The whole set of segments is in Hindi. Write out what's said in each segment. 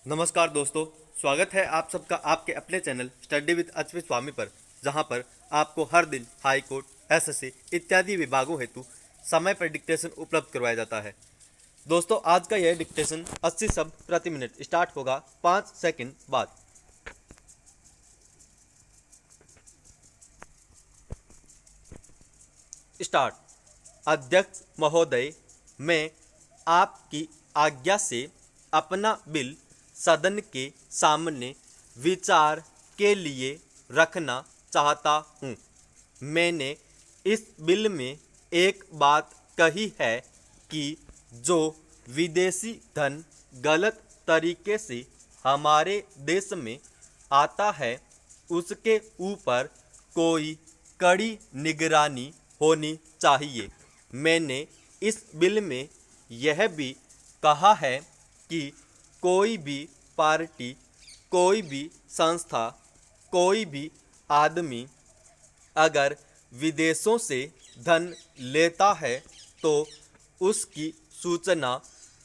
नमस्कार दोस्तों। स्वागत है आप सबका आपके अपने चैनल स्टडी विद अच्युत स्वामी पर, जहां पर आपको हर दिन हाई कोर्ट, एसएससी इत्यादि विभागों हेतु समय पर डिक्टेशन उपलब्ध करवाया जाता है। दोस्तों, आज का यह डिक्टेशन 80 शब्द प्रति मिनट स्टार्ट होगा 5 सेकंड बाद। स्टार्ट। अध्यक्ष महोदय, मैं आपकी आज्ञा से अपना बिल सदन के सामने विचार के लिए रखना चाहता हूँ। मैंने इस बिल में एक बात कही है कि जो विदेशी धन गलत तरीके से हमारे देश में आता है उसके ऊपर कोई कड़ी निगरानी होनी चाहिए। मैंने इस बिल में यह भी कहा है कि कोई भी पार्टी, कोई भी संस्था, कोई भी आदमी अगर विदेशों से धन लेता है तो उसकी सूचना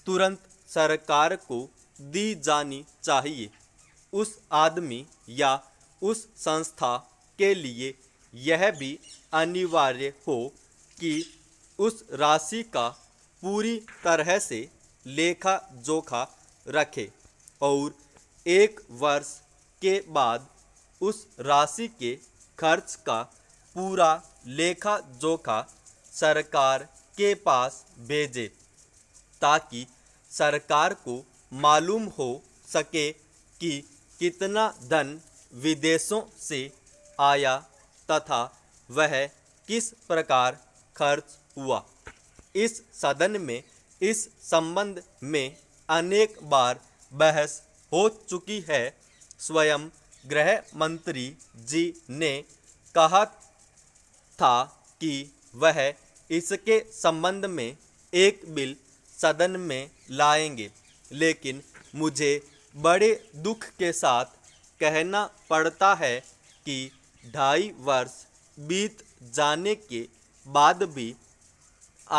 तुरंत सरकार को दी जानी चाहिए। उस आदमी या उस संस्था के लिए यह भी अनिवार्य हो कि उस राशि का पूरी तरह से लेखा जोखा रखे और 1 वर्ष के बाद उस राशि के खर्च का पूरा लेखा जोखा सरकार के पास भेजे, ताकि सरकार को मालूम हो सके कि कितना धन विदेशों से आया तथा वह किस प्रकार खर्च हुआ। इस सदन में इस संबंध में अनेक बार बहस हो चुकी है। स्वयं गृह मंत्री जी ने कहा था कि वह इसके संबंध में एक बिल सदन में लाएंगे, लेकिन मुझे बड़े दुख के साथ कहना पड़ता है कि 2.5 वर्ष बीत जाने के बाद भी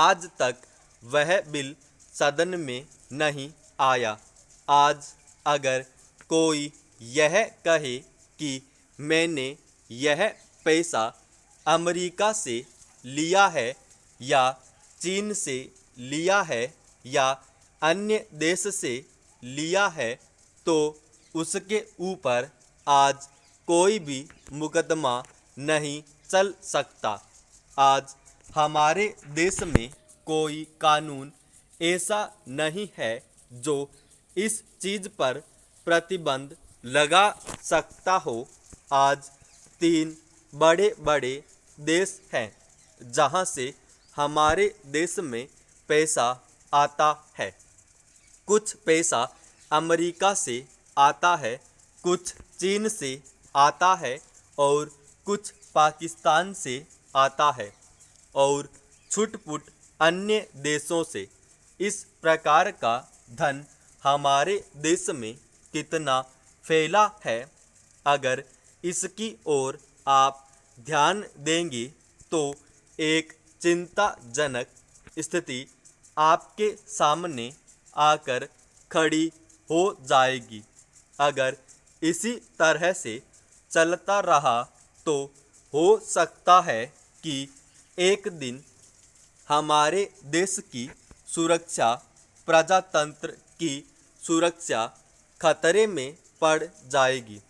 आज तक वह बिल सदन में नहीं आया। आज अगर कोई यह कहे कि मैंने यह पैसा अमेरिका से लिया है या चीन से लिया है या अन्य देश से लिया है तो उसके ऊपर आज कोई भी मुकदमा नहीं चल सकता। आज हमारे देश में कोई कानून ऐसा नहीं है जो इस चीज़ पर प्रतिबंध लगा सकता हो। आज 3 बड़े बड़े देश हैं जहां से हमारे देश में पैसा आता है। कुछ पैसा अमेरिका से आता है, कुछ चीन से आता है और कुछ पाकिस्तान से आता है और छुटपुट अन्य देशों से। इस प्रकार का धन हमारे देश में कितना फैला है, अगर इसकी ओर आप ध्यान देंगे तो एक चिंताजनक स्थिति आपके सामने आकर खड़ी हो जाएगी। अगर इसी तरह से चलता रहा तो हो सकता है कि एक दिन हमारे देश की सुरक्षा, प्रजातंत्र की सुरक्षा खतरे में पड़ जाएगी।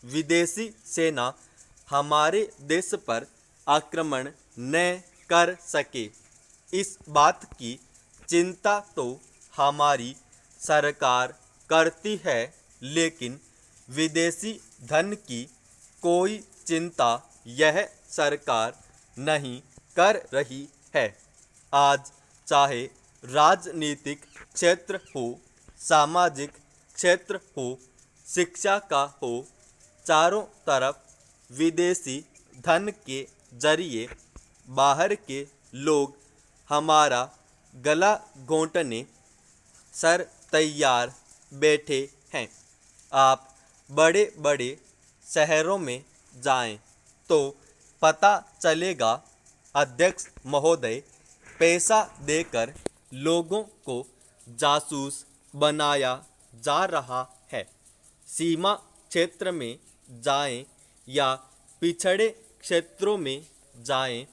विदेशी सेना हमारे देश पर आक्रमण न कर सके, इस बात की चिंता तो हमारी सरकार करती है, लेकिन विदेशी धन की कोई चिंता यह सरकार नहीं कर रही है। आज चाहे राजनीतिक क्षेत्र हो, सामाजिक क्षेत्र हो, शिक्षा का हो, चारों तरफ विदेशी धन के जरिए बाहर के लोग हमारा गला घोंटने सर तैयार बैठे हैं। आप बड़े बड़े शहरों में जाएं तो पता चलेगा अध्यक्ष महोदय पैसा देकर लोगों को जासूस बनाया जा रहा है। सीमा क्षेत्र में जाएं या पिछड़े क्षेत्रों में जाएं,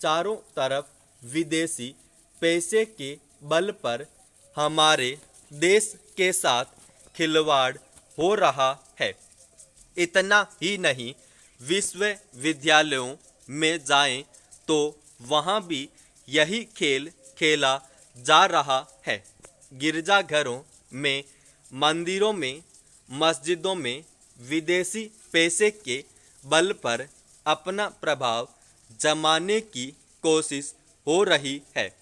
चारों तरफ विदेशी पैसे के बल पर हमारे देश के साथ खिलवाड़ हो रहा है। इतना ही नहीं, विश्वविद्यालयों में जाएं तो वहाँ भी यही खेल खेला जा रहा है। गिरजाघरों में, मंदिरों में, मस्जिदों में विदेशी पैसे के बल पर अपना प्रभाव जमाने की कोशिश हो रही है।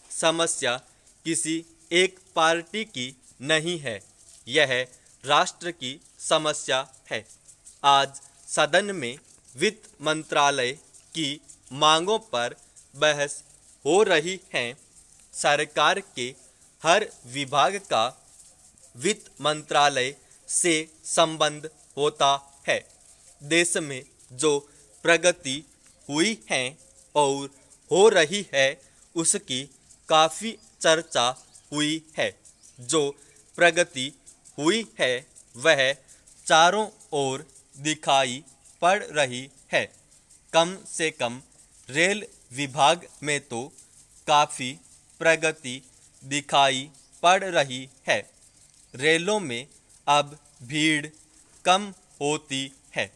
समस्या किसी एक पार्टी की नहीं है, यह राष्ट्र की समस्या है। आज सदन में वित्त मंत्रालय की मांगों पर बहस हो रही है। सरकार के हर विभाग का वित्त मंत्रालय से संबंध होता है। देश में जो प्रगति हुई है और हो रही है, उसकी काफ़ी चर्चा हुई है। जो प्रगति हुई है वह चारों ओर दिखाई पड़ रही है। कम से कम रेल विभाग में तो काफ़ी प्रगति दिखाई पड़ रही है। रेलों में अब भीड़ कम होती है।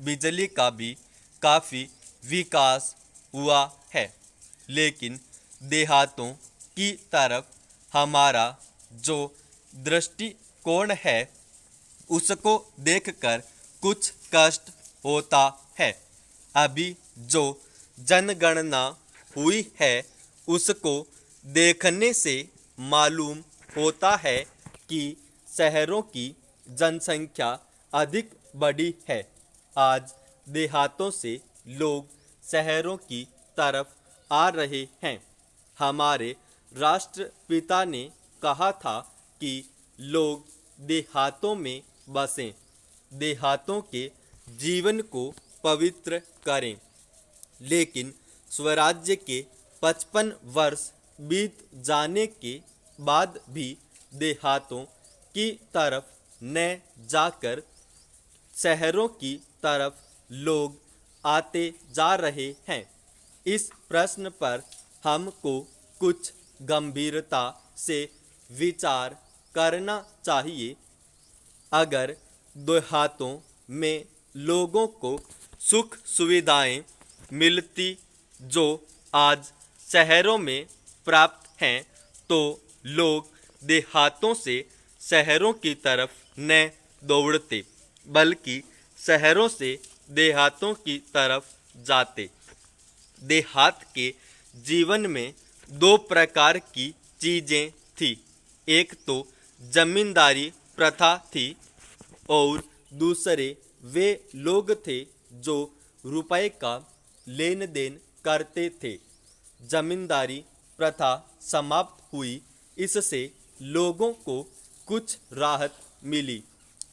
बिजली का भी काफ़ी विकास हुआ है। लेकिन देहातों की तरफ हमारा जो दृष्टिकोण है, उसको देखकर कुछ कष्ट होता है। अभी जो जनगणना हुई है, उसको देखने से मालूम होता है कि शहरों की जनसंख्या अधिक बढ़ी है। आज देहातों से लोग शहरों की तरफ आ रहे हैं। हमारे राष्ट्रपिता ने कहा था कि लोग देहातों में बसें, देहातों के जीवन को पवित्र करें। लेकिन स्वराज्य के 55 वर्ष बीत जाने के बाद भी देहातों की तरफ न जाकर शहरों की तरफ लोग आते जा रहे हैं। इस प्रश्न पर हमको कुछ गंभीरता से विचार करना चाहिए। अगर देहातों में लोगों को सुख सुविधाएं मिलती जो आज शहरों में प्राप्त हैं, तो लोग देहातों से शहरों की तरफ न दौड़ते, बल्कि शहरों से देहातों की तरफ जाते। देहात के जीवन में दो प्रकार की चीज़ें थी। एक तो जमींदारी प्रथा थी और दूसरे वे लोग थे जो रुपए का लेन देन करते थे। जमींदारी प्रथा समाप्त हुई, इससे लोगों को कुछ राहत मिली।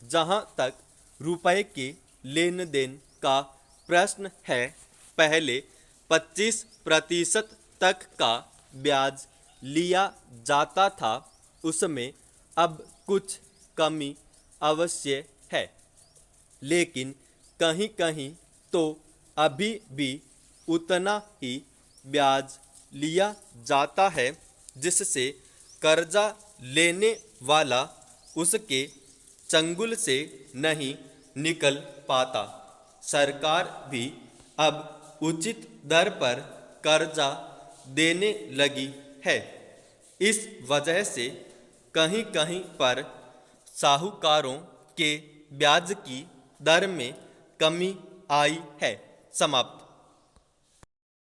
जहाँ तक रुपए के लेन देन का प्रश्न है, पहले 25% तक का ब्याज लिया जाता था, उसमें अब कुछ कमी अवश्य है। लेकिन कहीं कहीं तो अभी भी उतना ही ब्याज लिया जाता है जिससे कर्जा लेने वाला उसके चंगुल से नहीं निकल पाता। सरकार भी अब उचित दर पर कर्जा देने लगी है। इस वजह से कहीं कहीं पर साहूकारों के ब्याज की दर में कमी आई है। समाप्त।